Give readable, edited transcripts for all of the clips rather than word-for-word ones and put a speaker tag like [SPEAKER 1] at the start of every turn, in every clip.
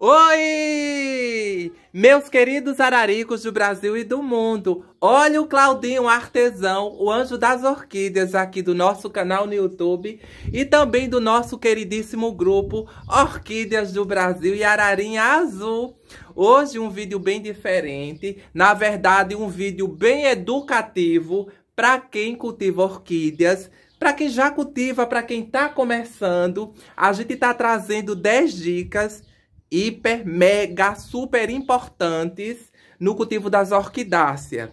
[SPEAKER 1] Oi! Meus queridos araricos do Brasil e do mundo, olha o Claudinho Artesão, o anjo das orquídeas aqui do nosso canal no YouTube e também do nosso queridíssimo grupo Orquídeas do Brasil e Ararinha Azul. Hoje um vídeo bem diferente, na verdade um vídeo bem educativo para quem cultiva orquídeas. Para quem já cultiva, para quem está começando, a gente está trazendo 10 dicas hiper, mega, super importantes no cultivo das orquidáceas.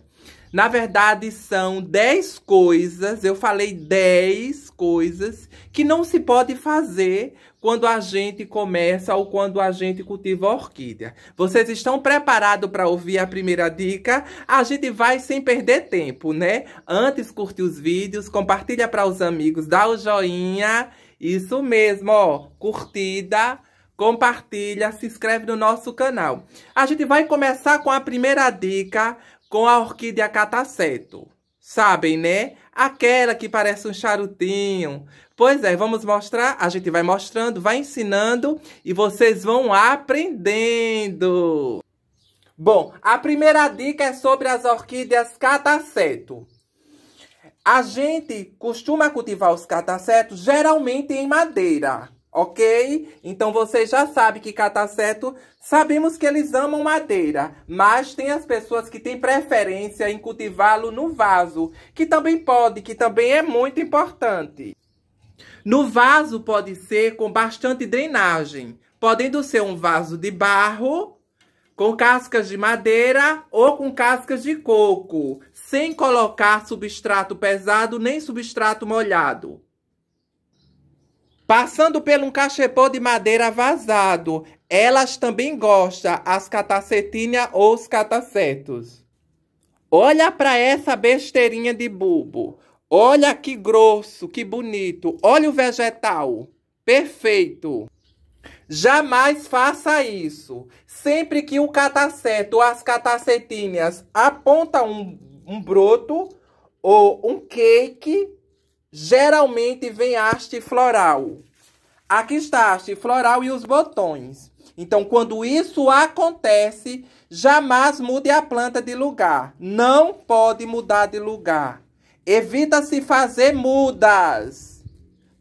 [SPEAKER 1] Na verdade, são 10 coisas, eu falei 10 coisas que não se pode fazer quando a gente começa ou quando a gente cultiva orquídea. Vocês estão preparados para ouvir a primeira dica? A gente vai sem perder tempo, né? Antes, curte os vídeos, compartilha para os amigos, dá o joinha. Isso mesmo, ó, curtida. Compartilha, se inscreve no nosso canal. A gente vai começar com a primeira dica com a orquídea cataceto. Sabem, né? Aquela que parece um charutinho. Pois é, vamos mostrar. A gente vai mostrando, vai ensinando e vocês vão aprendendo. Bom, a primeira dica é sobre as orquídeas cataceto. A gente costuma cultivar os catacetos geralmente em madeira. Ok? Então, vocês já sabem que cataceto, sabemos que eles amam madeira, mas tem as pessoas que têm preferência em cultivá-lo no vaso, que também pode, que também é muito importante. No vaso pode ser com bastante drenagem, podendo ser um vaso de barro, com cascas de madeira ou com cascas de coco, sem colocar substrato pesado nem substrato molhado. Passando por um cachepô de madeira vazado. Elas também gostam, as catacetinhas ou os catacetos. Olha para essa besteirinha de bulbo. Olha que grosso, que bonito. Olha o vegetal. Perfeito. Jamais faça isso. Sempre que o cataceto ou as catacetinhas apontam um broto ou um cake, geralmente vem haste floral. Aqui está a haste floral e os botões. Então, quando isso acontece, jamais mude a planta de lugar. Não pode mudar de lugar. Evita-se fazer mudas.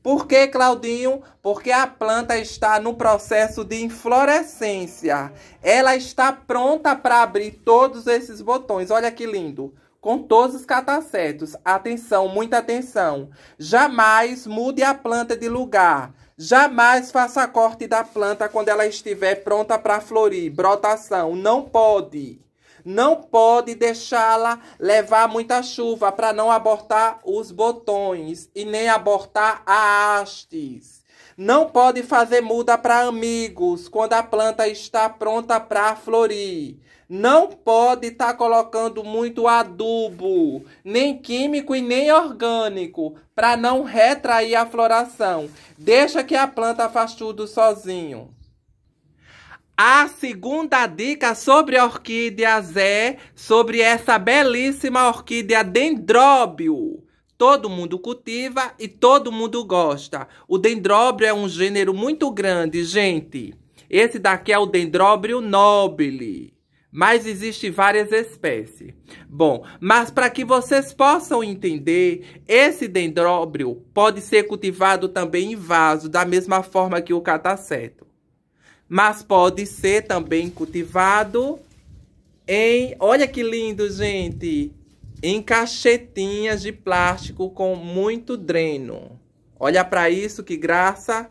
[SPEAKER 1] Por que, Claudinho? Porque a planta está no processo de inflorescência. Ela está pronta para abrir todos esses botões. Olha que lindo. Com todos os catacetos. Atenção, muita atenção. Jamais mude a planta de lugar. Jamais faça corte da planta quando ela estiver pronta para florir. Brotação. Não pode. Não pode deixá-la levar muita chuva para não abortar os botões e nem abortar a hastes. Não pode fazer muda para amigos quando a planta está pronta para florir. Não pode estar colocando muito adubo, nem químico e nem orgânico, para não retrair a floração. Deixa que a planta faz tudo sozinho. A segunda dica sobre orquídeas é sobre essa belíssima orquídea dendróbio. Todo mundo cultiva e todo mundo gosta. O dendróbio é um gênero muito grande, gente. Esse daqui é o dendróbio nobile. Mas existem várias espécies. Bom, mas para que vocês possam entender, esse dendróbio pode ser cultivado também em vaso, da mesma forma que o cataceto. Mas pode ser também cultivado em... Olha que lindo, gente! Em caixetinhas de plástico com muito dreno. Olha para isso, que graça!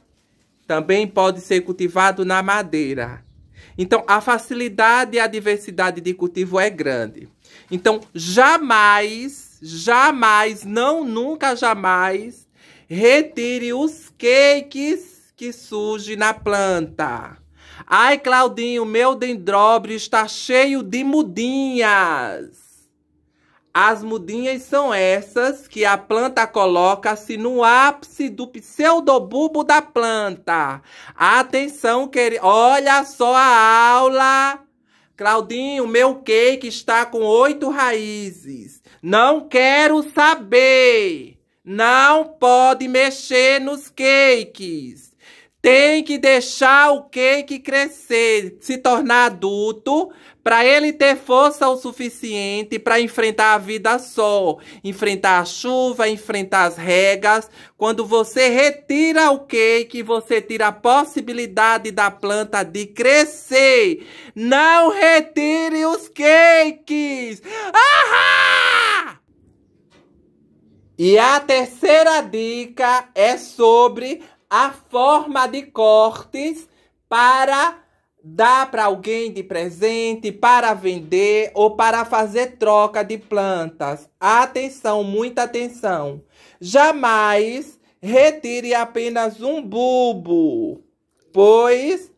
[SPEAKER 1] Também pode ser cultivado na madeira. Então, a facilidade e a diversidade de cultivo é grande. Então, jamais, nunca jamais, retire os cakes que surgem na planta. Ai, Claudinho, meu dendróbio está cheio de mudinhas. As mudinhas são essas que a planta coloca-se no ápice do pseudobulbo da planta. Atenção, querido. Olha só a aula. Claudinho, meu cake está com 8 raízes. Não quero saber. Não pode mexer nos cakes. Tem que deixar o cake crescer, se tornar adulto, para ele ter força o suficiente para enfrentar a vida só, enfrentar a chuva, enfrentar as regas. Quando você retira o cake, você tira a possibilidade da planta de crescer. Não retire os cakes! Ahá! E a terceira dica é sobre a forma de cortes para dar para alguém de presente, para vender ou para fazer troca de plantas. Atenção, muita atenção. Jamais retire apenas um bulbo, pois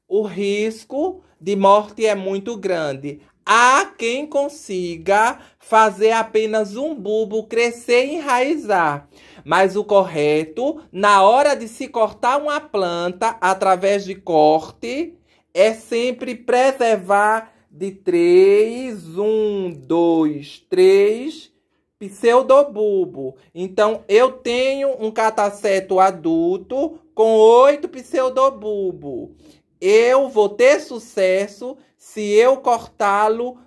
[SPEAKER 1] o risco de morte é muito grande. Há quem consiga fazer apenas um bulbo crescer e enraizar. Mas o correto, na hora de se cortar uma planta através de corte, é sempre preservar de 3 pseudobulbo. Então, eu tenho um cataceto adulto com 8 pseudobulbo. Eu vou ter sucesso se eu cortá-lo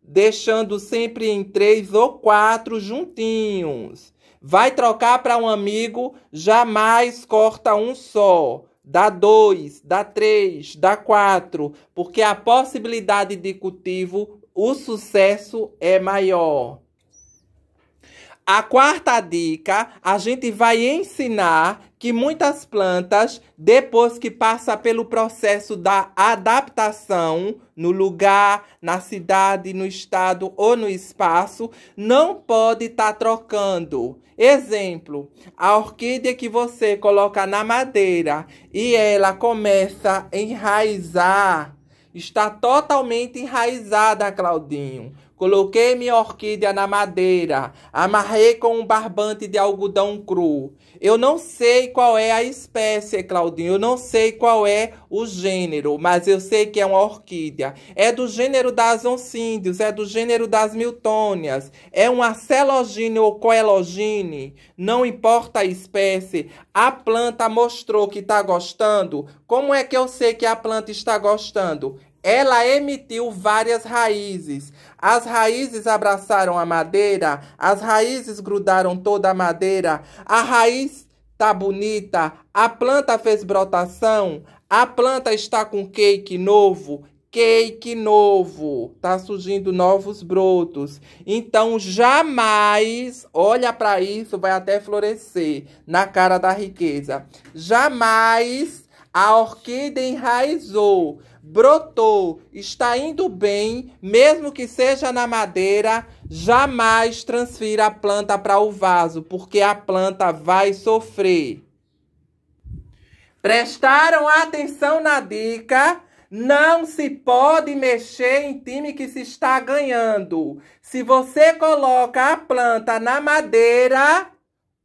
[SPEAKER 1] deixando sempre em 3 ou 4 juntinhos. Vai trocar para um amigo, jamais corta um só. Dá 2, dá 3, dá 4, porque a possibilidade de cultivo, o sucesso é maior. A quarta dica, a gente vai ensinar que muitas plantas, depois que passa pelo processo da adaptação no lugar, na cidade, no estado ou no espaço, não pode estar trocando. Exemplo, a orquídea que você coloca na madeira e ela começa a enraizar, está totalmente enraizada, Claudinho. Coloquei minha orquídea na madeira, amarrei com um barbante de algodão cru. Eu não sei qual é a espécie, Claudinho, eu não sei qual é o gênero, mas eu sei que é uma orquídea. É do gênero das oncídios, é do gênero das miltônias, é uma celogine ou coelogine, não importa a espécie. A planta mostrou que está gostando. Como é que eu sei que a planta está gostando? Ela emitiu várias raízes. As raízes abraçaram a madeira, as raízes grudaram toda a madeira, a raiz tá bonita, a planta fez brotação, a planta está com cake novo, tá surgindo novos brotos. Então, jamais, olha para isso, vai até florescer na cara da riqueza. Jamais a orquídea enraizou, brotou, está indo bem, mesmo que seja na madeira, jamais transfira a planta para o vaso, porque a planta vai sofrer. Prestaram atenção na dica? Não se pode mexer em time que se está ganhando. Se você coloca a planta na madeira,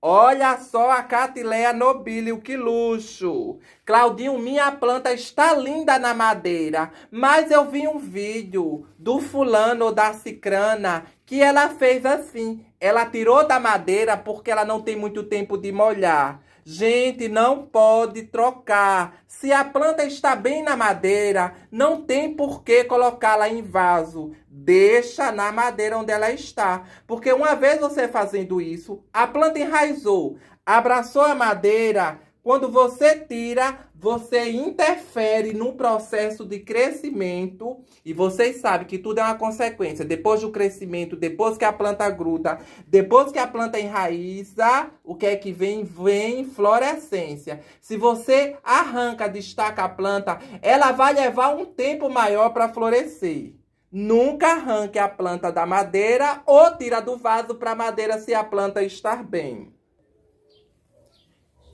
[SPEAKER 1] olha só a Catileia nobilium, que luxo. Claudinho, minha planta está linda na madeira, mas eu vi um vídeo do fulano ou da cicrana que ela fez assim. Ela tirou da madeira porque ela não tem muito tempo de molhar. Gente, não pode trocar. Se a planta está bem na madeira, não tem por que colocá-la em vaso. Deixa na madeira onde ela está. Porque uma vez você fazendo isso, a planta enraizou, abraçou a madeira. Quando você tira, você interfere no processo de crescimento. E vocês sabem que tudo é uma consequência. Depois do crescimento, depois que a planta gruda, depois que a planta enraiza, o que é que vem? Vem florescência. Se você arranca, destaca a planta, ela vai levar um tempo maior para florescer. Nunca arranque a planta da madeira ou tira do vaso para a madeira se a planta estar bem.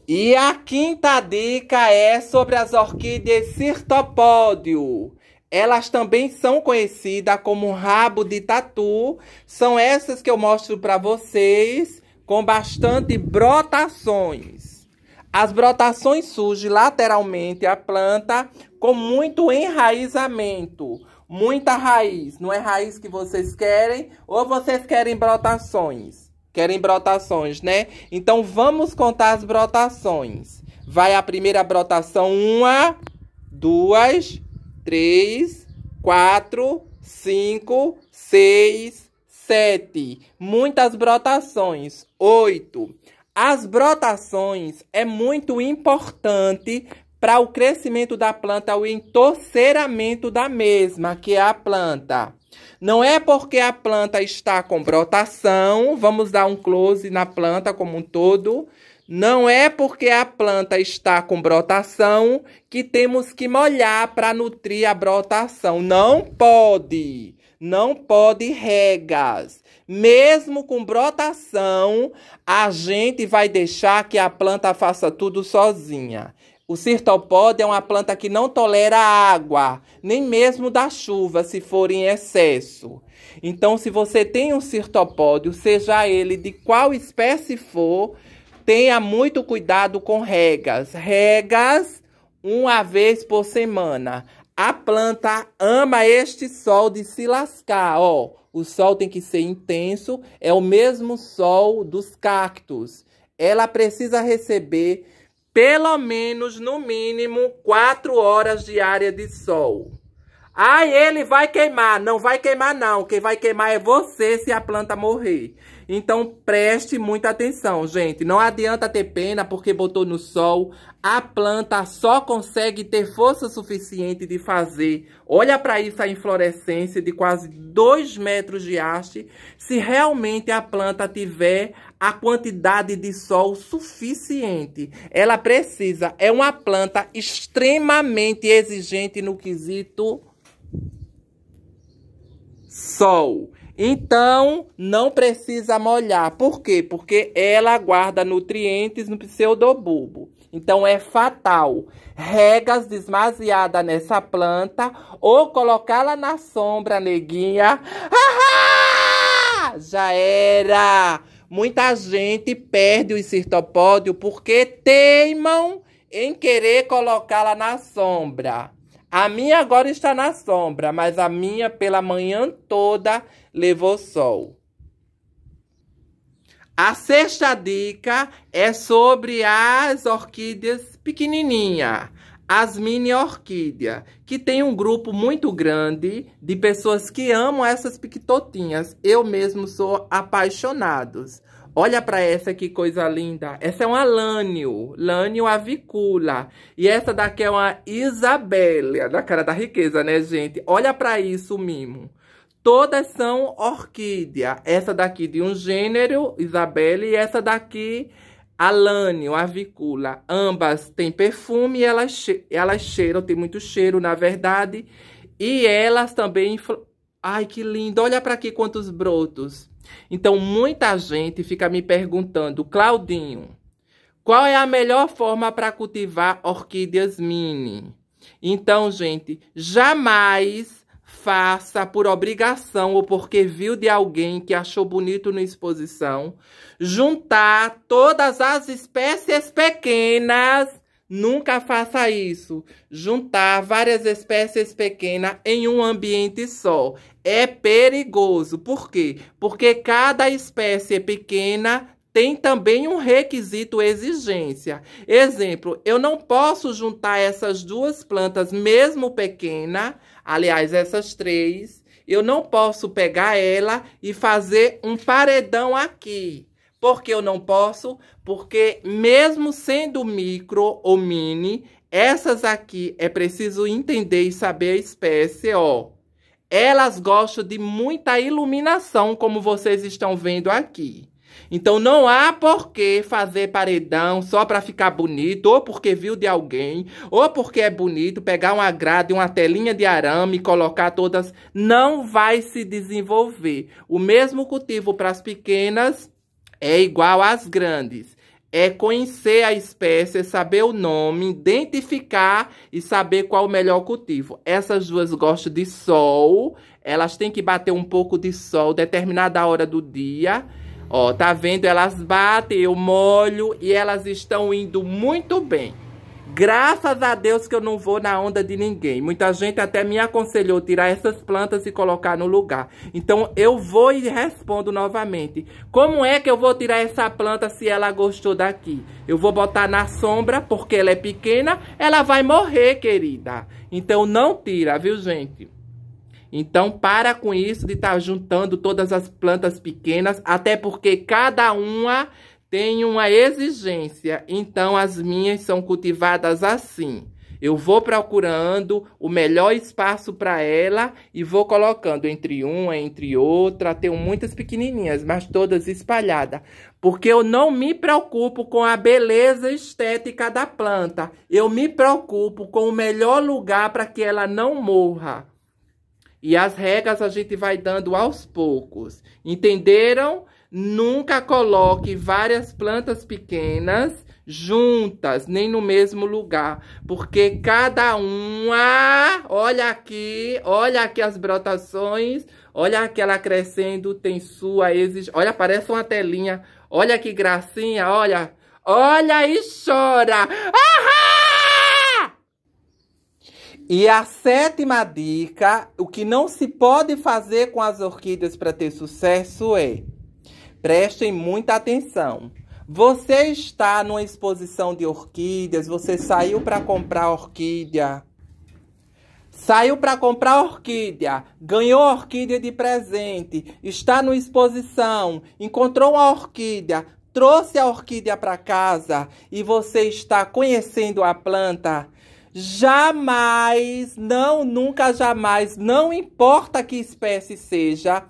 [SPEAKER 1] E a quinta dica é sobre as orquídeas cirtopódio. Elas também são conhecidas como rabo de tatu. São essas que eu mostro para vocês com bastante brotações. As brotações surgem lateralmente a planta com muito enraizamento. Muita raiz. Não é raiz que vocês querem ou vocês querem brotações? Querem brotações, né? Então, vamos contar as brotações. Vai a primeira brotação, 1, 2, 3, 4, 5, 6, 7. Muitas brotações. 8. As brotações é muito importante para o crescimento da planta, o entorceiramento da mesma, que é a planta. Não é porque a planta está com brotação, vamos dar um close na planta como um todo. Não é porque a planta está com brotação que temos que molhar para nutrir a brotação. Não pode. Não pode regas. Mesmo com brotação, a gente vai deixar que a planta faça tudo sozinha. O cirtopode é uma planta que não tolera água, nem mesmo da chuva, se for em excesso. Então, se você tem um cirtopódio, seja ele de qual espécie for, tenha muito cuidado com regas. Regas 1 vez por semana. A planta ama este sol de se lascar, ó. O sol tem que ser intenso, é o mesmo sol dos cactos. Ela precisa receber pelo menos, no mínimo, 4 horas diárias de sol. Ai, ele vai queimar. Não vai queimar, não. Quem vai queimar é você se a planta morrer. Então, preste muita atenção, gente. Não adianta ter pena porque botou no sol. A planta só consegue ter força suficiente de fazer. Olha para isso, a inflorescência de quase 2 metros de haste. Se realmente a planta tiver a quantidade de sol suficiente. Ela precisa. É uma planta extremamente exigente no quesito sol. Então, não precisa molhar. Por quê? Porque ela guarda nutrientes no pseudobulbo. Então, é fatal. Regas demasiadas nessa planta ou colocá-la na sombra, neguinha. Já era. Muita gente perde o cirtopódio porque teimam em querer colocá-la na sombra. A minha agora está na sombra, mas a minha pela manhã toda levou sol. A sexta dica é sobre as orquídeas pequenininhas, as mini orquídeas, que tem um grupo muito grande de pessoas que amam essas piquitotinhas. Eu mesmo sou apaixonado. Olha para essa, que coisa linda. Essa é uma Lânio, Lânio avicula. E essa daqui é uma Isabélia, da cara da riqueza, né, gente? Olha para isso, mimo. Todas são orquídea. Essa daqui de um gênero, Isabélia, e essa daqui, a Lânio avicula. Ambas têm perfume e elas cheiram, tem muito cheiro, na verdade. E elas também... Ai, que lindo! Olha para aqui quantos brotos. Então, muita gente fica me perguntando, Claudinho, qual é a melhor forma para cultivar orquídeas mini? Então, gente, jamais faça por obrigação ou porque viu de alguém que achou bonito na exposição, juntar todas as espécies pequenas. Nunca faça isso. Juntar várias espécies pequenas em um ambiente só. É perigoso. Por quê? Porque cada espécie pequena tem também um requisito exigência. Exemplo, eu não posso juntar essas duas plantas, mesmo pequena, aliás, essas 3, eu não posso pegar ela e fazer um paredão aqui. Por que eu não posso? Porque mesmo sendo micro ou mini, essas aqui é preciso entender e saber a espécie, ó. Elas gostam de muita iluminação, como vocês estão vendo aqui. Então, não há por que fazer paredão só para ficar bonito, ou porque viu de alguém, ou porque é bonito, pegar uma grade, uma telinha de arame e colocar todas. Não vai se desenvolver. O mesmo cultivo para as pequenas é igual às grandes. É conhecer a espécie, saber o nome, identificar e saber qual o melhor cultivo. Essas duas gostam de sol. Elas têm que bater um pouco de sol, determinada hora do dia. Ó, tá vendo? Elas batem, eu molho e elas estão indo muito bem. Graças a Deus que eu não vou na onda de ninguém. Muita gente até me aconselhou tirar essas plantas e colocar no lugar. Então eu vou e respondo novamente. Como é que eu vou tirar essa planta se ela gostou daqui? Eu vou botar na sombra porque ela é pequena, ela vai morrer, querida. Então não tira, viu, gente? Então para com isso de estar juntando todas as plantas pequenas, até porque cada uma tem uma exigência, então as minhas são cultivadas assim. Eu vou procurando o melhor espaço para ela e vou colocando entre uma, entre outra. Tenho muitas pequenininhas, mas todas espalhadas. Porque eu não me preocupo com a beleza estética da planta. Eu me preocupo com o melhor lugar para que ela não morra. E as regas a gente vai dando aos poucos. Entenderam? Nunca coloque várias plantas pequenas juntas, nem no mesmo lugar. Porque cada uma, olha aqui as brotações, olha aqui ela crescendo, tem sua exigência. Olha, parece uma telinha. Olha que gracinha, olha. Olha e chora. Ahá! E a 7ª dica, o que não se pode fazer com as orquídeas para ter sucesso é: prestem muita atenção. Você está numa exposição de orquídeas, você saiu para comprar orquídea. Ganhou orquídea de presente, está numa exposição, encontrou uma orquídea, trouxe a orquídea para casa e você está conhecendo a planta. Jamais, nunca jamais, não importa que espécie seja,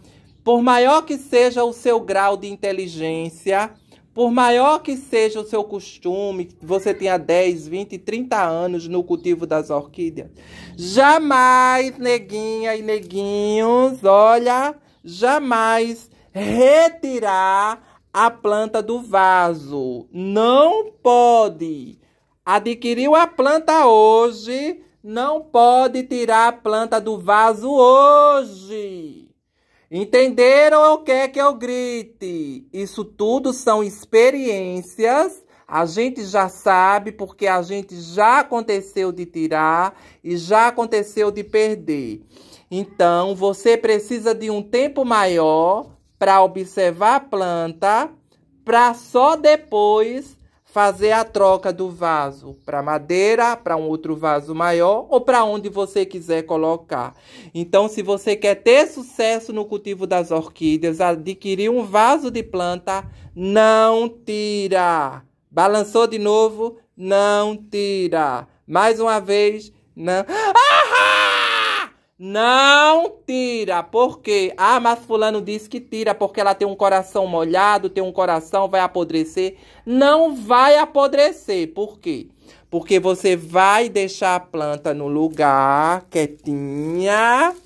[SPEAKER 1] por maior que seja o seu grau de inteligência, por maior que seja o seu costume, você tenha 10, 20, 30 anos no cultivo das orquídeas, jamais, neguinha e neguinhos, olha, jamais retirar a planta do vaso. Não pode. Adquiriu a planta hoje, não pode tirar a planta do vaso hoje. Entenderam ou quer que eu grite? Isso tudo são experiências. A gente já sabe porque a gente já aconteceu de tirar e já aconteceu de perder. Então, você precisa de um tempo maior para observar a planta, para só depois fazer a troca do vaso para madeira, para um outro vaso maior ou para onde você quiser colocar. Então, se você quer ter sucesso no cultivo das orquídeas, adquirir um vaso de planta, não tira. Balançou de novo, não tira. Mais uma vez, não. Não tira, porque mas fulano disse que tira porque ela tem um coração molhado, tem um coração, vai apodrecer. Não vai apodrecer, por quê? Porque você vai deixar a planta no lugar, quietinha,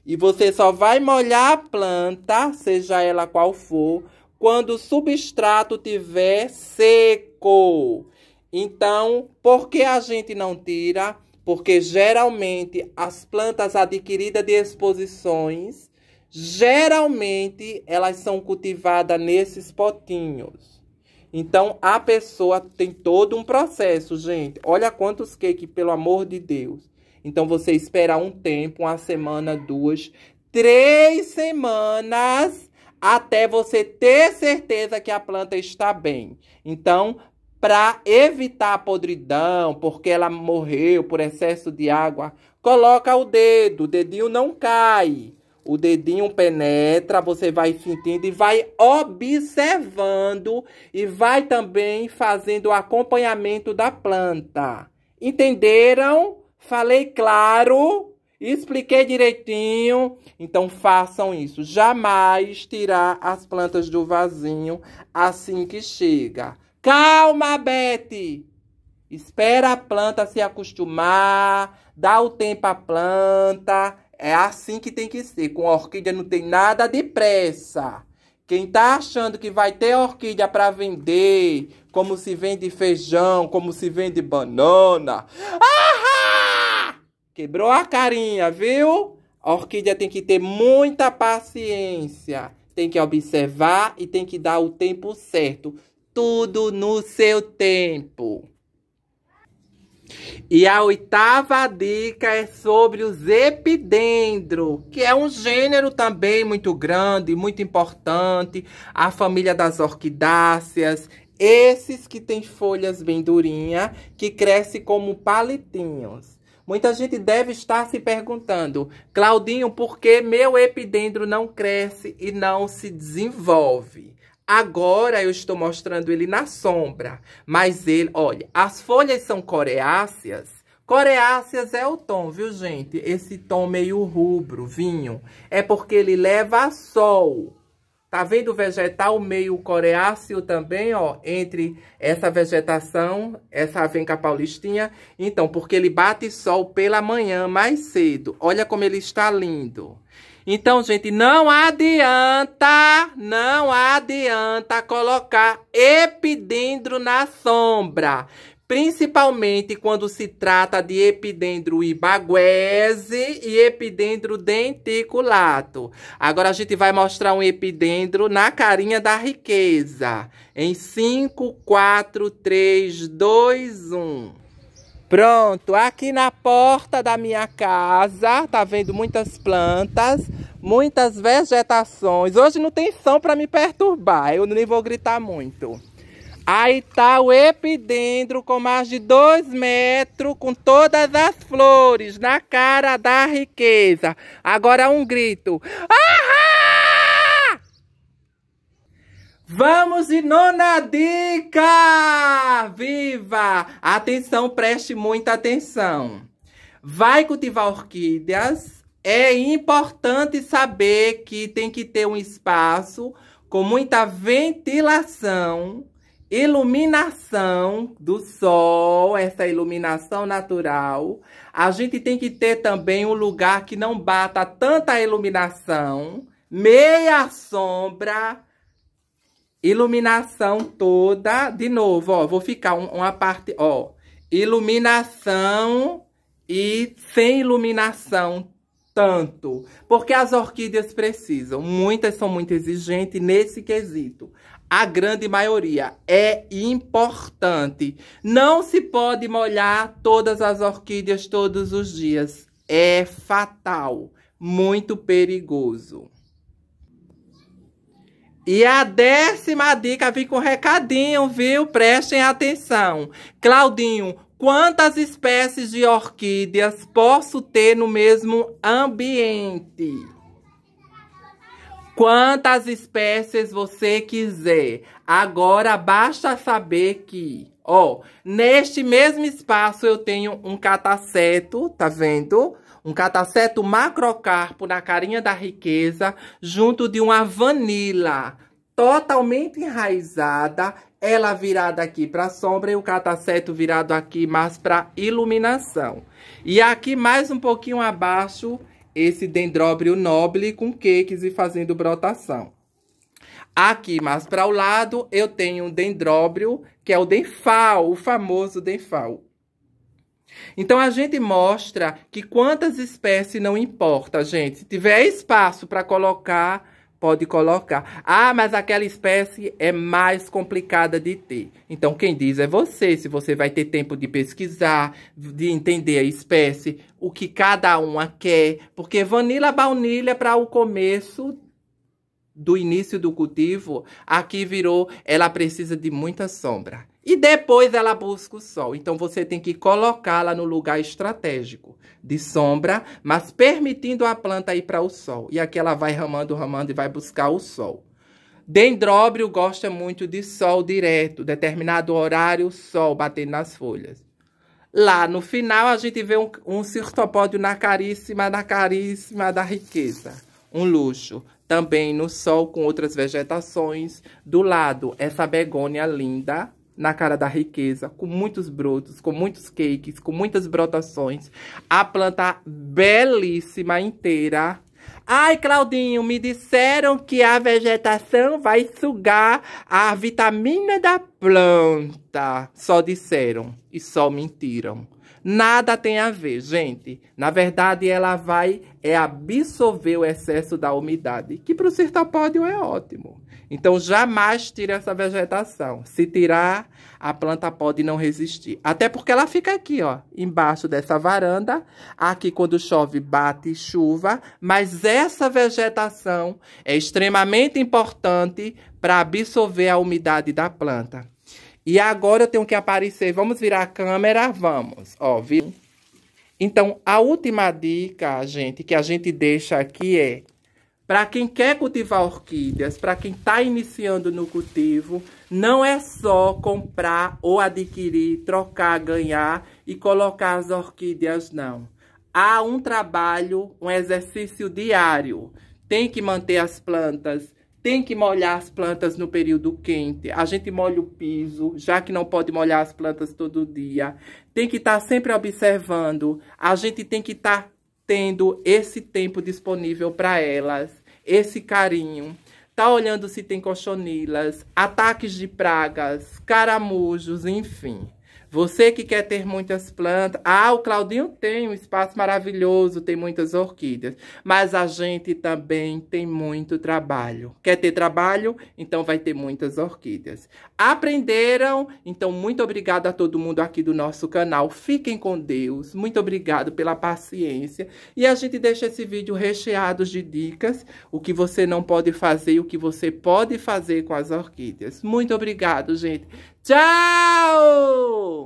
[SPEAKER 1] e você só vai molhar a planta, seja ela qual for, quando o substrato tiver seco. Então, por que a gente não tira? Porque geralmente as plantas adquiridas de exposições, geralmente elas são cultivadas nesses potinhos. Então a pessoa tem todo um processo, gente. Olha quantos cakes, pelo amor de Deus. Então você espera um tempo, 1 semana, 2, 3 semanas, até você ter certeza que a planta está bem. Então, para evitar a podridão, porque ela morreu por excesso de água, coloca o dedinho não cai. O dedinho penetra, você vai sentindo e vai observando e vai também fazendo o acompanhamento da planta. Entenderam? Falei claro? Expliquei direitinho? Então façam isso. Jamais tirar as plantas do vasinho assim que chega. Calma, Beth! Espera a planta se acostumar, dá o tempo à planta. É assim que tem que ser. Com orquídea não tem nada de pressa. Quem tá achando que vai ter orquídea para vender, como se vende feijão, como se vende banana, quebrou a carinha, viu? A orquídea tem que ter muita paciência. Tem que observar e tem que dar o tempo certo. Tudo no seu tempo. E a oitava dica é sobre os epidendros, que é um gênero também muito grande, muito importante, a família das orquidáceas, esses que têm folhas bem durinhas, que crescem como palitinhos. Muita gente deve estar se perguntando, Claudinho, por que meu epidendro não cresce e não se desenvolve? Agora eu estou mostrando ele na sombra, mas ele, olha, as folhas são coriáceas. Coriáceas é o tom, viu, gente? Esse tom meio rubro, vinho, é porque ele leva sol. Tá vendo o vegetal meio coriáceo também, ó, entre essa vegetação, essa avenca paulistinha? Então, porque ele bate sol pela manhã mais cedo. Olha como ele está lindo. Então, gente, não adianta colocar epidendro na sombra. Principalmente quando se trata de epidendro ibaguese e epidendro denticulato. Agora a gente vai mostrar um epidendro na carinha da riqueza. Em 5, 4, 3, 2, 1. Pronto, aqui na porta da minha casa, tá vendo muitas plantas, muitas vegetações. Hoje não tem som para me perturbar, eu nem vou gritar muito. Aí tá o epidendro com mais de 2 metros, com todas as flores na cara da riqueza. Agora um grito. Ahá! Vamos de nona dica! Viva! Atenção, preste muita atenção. Vai cultivar orquídeas. É importante saber que tem que ter um espaço com muita ventilação, iluminação do sol, essa iluminação natural. A gente tem que ter também um lugar que não bata tanta iluminação, meia sombra, iluminação toda. De novo, ó, vou ficar uma parte, ó, iluminação e sem iluminação tanto, porque as orquídeas precisam. Muitas são muito exigentes nesse quesito. A grande maioria é importante. Não se pode molhar todas as orquídeas todos os dias. É fatal, muito perigoso. E a 10ª dica vem com recadinho, viu? Prestem atenção. Claudinho, quantas espécies de orquídeas posso ter no mesmo ambiente? Quantas espécies você quiser. Agora, basta saber que, ó, neste mesmo espaço eu tenho um cataceto, tá vendo? Um cataceto macrocarpo na carinha da riqueza, junto de uma vanila totalmente enraizada, ela virada aqui para a sombra e o cataceto virado aqui mais para iluminação. E aqui mais um pouquinho abaixo, esse dendróbio noble com queques e fazendo brotação. Aqui mais para o lado eu tenho um dendróbio, que é o denfal, o famoso denfal. Então a gente mostra que quantas espécies não importa, gente. Se tiver espaço para colocar, pode colocar. Ah, mas aquela espécie é mais complicada de ter. Então quem diz é você, se você vai ter tempo de pesquisar, de entender a espécie, o que cada uma quer. Porque vanila baunilha para o começo do início do cultivo, aqui virou, ela precisa de muita sombra. E depois ela busca o sol. Então, você tem que colocá-la no lugar estratégico de sombra, mas permitindo a planta ir para o sol. E aqui ela vai ramando, ramando e vai buscar o sol. Dendróbio gosta muito de sol direto, determinado horário, sol batendo nas folhas. Lá no final, a gente vê um cirtopódio na caríssima da riqueza. Um luxo. Também no sol com outras vegetações. Do lado, essa begônia linda na cara da riqueza, com muitos brotos, com muitos cakes, com muitas brotações. A planta belíssima inteira. Ai, Claudinho, me disseram que a vegetação vai sugar a vitamina da planta. Só disseram e só mentiram. Nada tem a ver, gente. Na verdade, ela vai absorver o excesso da umidade, que para o cirtopódio é ótimo. Então, jamais tire essa vegetação. Se tirar, a planta pode não resistir. Até porque ela fica aqui, ó, embaixo dessa varanda. Aqui, quando chove, bate chuva. Mas essa vegetação é extremamente importante para absorver a umidade da planta. E agora eu tenho que aparecer. Vamos virar a câmera? Vamos. Ó, viu? Então, a última dica, gente, que a gente deixa aqui é: para quem quer cultivar orquídeas, para quem está iniciando no cultivo, não é só comprar ou adquirir, trocar, ganhar e colocar as orquídeas, não. Há um trabalho, um exercício diário. Tem que manter as plantas, tem que molhar as plantas no período quente. A gente molha o piso, já que não pode molhar as plantas todo dia. Tem que estar sempre observando. A gente tem que estar tendo esse tempo disponível para elas, esse carinho. Tá olhando se tem cochonilas, ataques de pragas, caramujos, enfim. Você que quer ter muitas plantas... Ah, o Claudinho tem um espaço maravilhoso, tem muitas orquídeas. Mas a gente também tem muito trabalho. Quer ter trabalho? Então vai ter muitas orquídeas. Aprenderam? Então muito obrigada a todo mundo aqui do nosso canal. Fiquem com Deus. Muito obrigado pela paciência. E a gente deixa esse vídeo recheado de dicas. O que você não pode fazer e o que você pode fazer com as orquídeas. Muito obrigado, gente. Tchau!